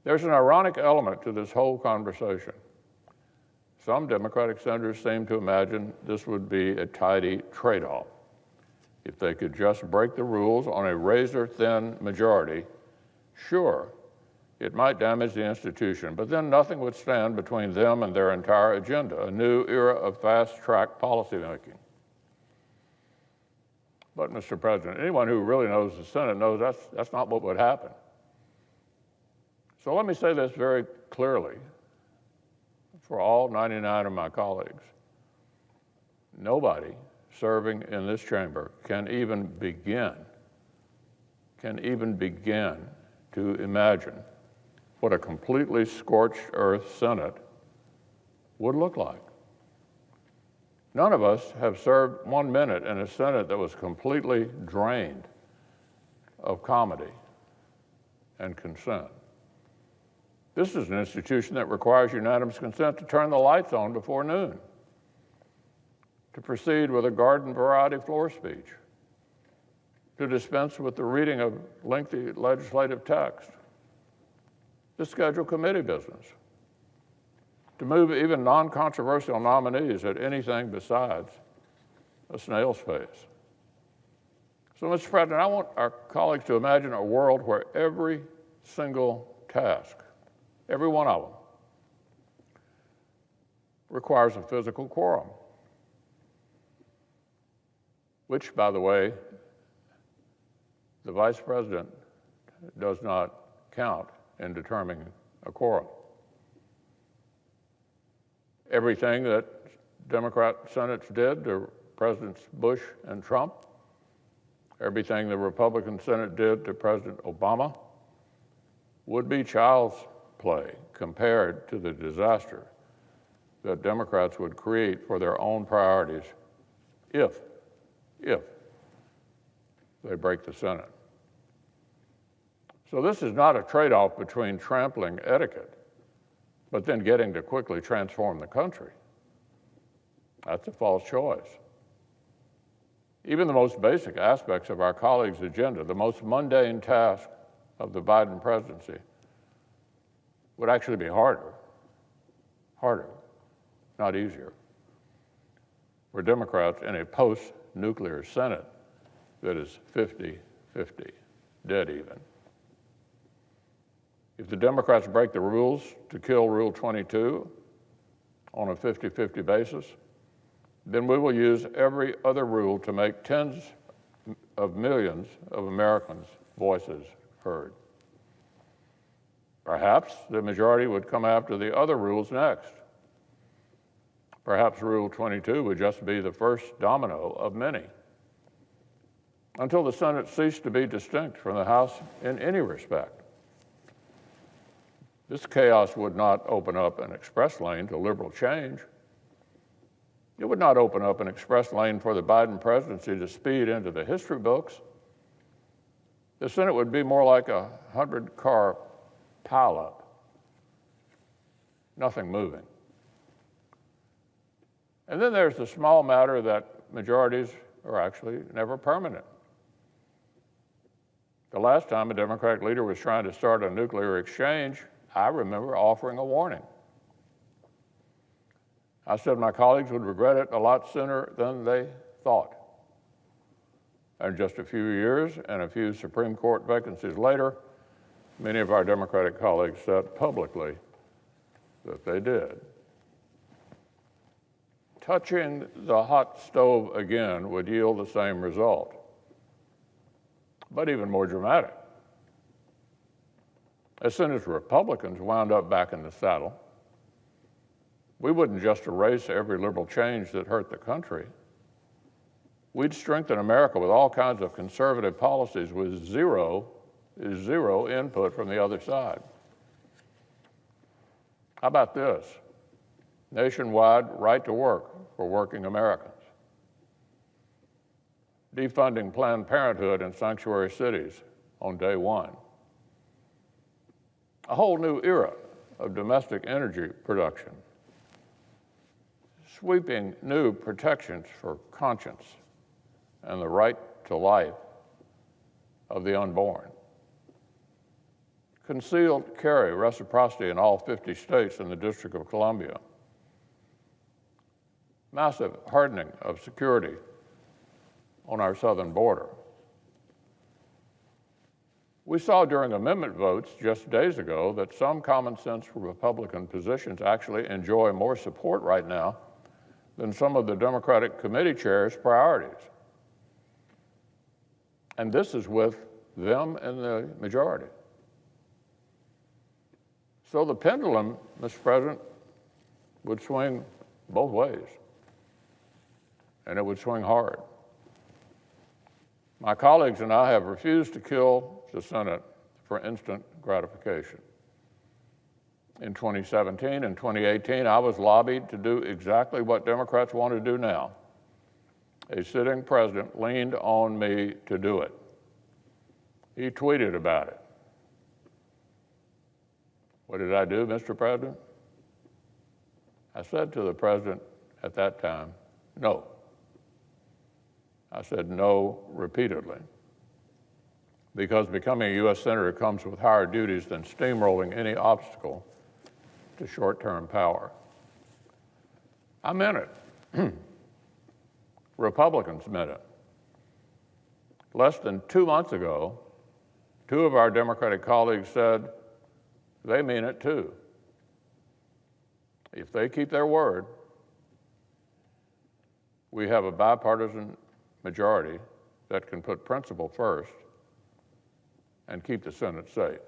There's an ironic element to this whole conversation. Some Democratic senators seem to imagine this would be a tidy trade-off. If they could just break the rules on a razor-thin majority, sure, it might damage the institution, but then nothing would stand between them and their entire agenda, a new era of fast-track policymaking. But, Mr. President, anyone who really knows the Senate knows that's not what would happen. So let me say this very clearly for all 99 of my colleagues. Nobody serving in this chamber can even begin to imagine what a completely scorched earth Senate would look like. None of us have served 1 minute in a Senate that was completely drained of comedy and consent. This is an institution that requires unanimous consent to turn the lights on before noon, to proceed with a garden variety floor speech, to dispense with the reading of lengthy legislative text, to schedule committee business, to move even non-controversial nominees at anything besides a snail's pace. So, Mr. President, I want our colleagues to imagine a world where every single task, every one of them, requires a physical quorum, which, by the way, the Vice President does not count in determining a quorum. Everything that Democrat Senates did to Presidents Bush and Trump, everything the Republican Senate did to President Obama, would be child's play compared to the disaster that Democrats would create for their own priorities if they break the Senate. So this is not a trade-off between trampling etiquette, but then getting to quickly transform the country. That's a false choice. Even the most basic aspects of our colleagues' agenda, the most mundane task of the Biden presidency, would actually be harder, not easier, for Democrats in a post-nuclear Senate that is 50-50, dead even. If the Democrats break the rules to kill Rule 22 on a 50-50 basis, then we will use every other rule to make tens of millions of Americans' voices heard. Perhaps the majority would come after the other rules next. Perhaps Rule 22 would just be the first domino of many, until the Senate ceased to be distinct from the House in any respect. This chaos would not open up an express lane to liberal change. It would not open up an express lane for the Biden presidency to speed into the history books. The Senate would be more like a 100-car pileup, nothing moving. And then there's the small matter that majorities are actually never permanent. The last time a Democratic leader was trying to start a nuclear exchange, I remember offering a warning. I said my colleagues would regret it a lot sooner than they thought. And just a few years and a few Supreme Court vacancies later, many of our Democratic colleagues said publicly that they did. Touching the hot stove again would yield the same result, but even more dramatic. As soon as Republicans wound up back in the saddle, we wouldn't just erase every liberal change that hurt the country. We'd strengthen America with all kinds of conservative policies with zero input from the other side. How about this? Nationwide right to work for working Americans. Defunding Planned Parenthood in sanctuary cities on day one. A whole new era of domestic energy production. Sweeping new protections for conscience and the right to life of the unborn. concealed carry reciprocity in all 50 states and the District of Columbia, massive hardening of security on our southern border. We saw during amendment votes just days ago that some common sense Republican positions actually enjoy more support right now than some of the Democratic committee chairs' priorities. And this is with them in the majority. So the pendulum, Mr. President, would swing both ways, and it would swing hard. My colleagues and I have refused to kill the Senate for instant gratification. In 2017 and 2018, I was lobbied to do exactly what Democrats want to do now. A sitting president leaned on me to do it. He tweeted about it. What did I do, Mr. President? I said to the president at that time, no. I said no repeatedly, because becoming a U.S. Senator comes with higher duties than steamrolling any obstacle to short-term power. I meant it. Republicans meant it. Less than 2 months ago, two of our Democratic colleagues said they mean it too. If they keep their word, we have a bipartisan majority that can put principle first and keep the Senate safe.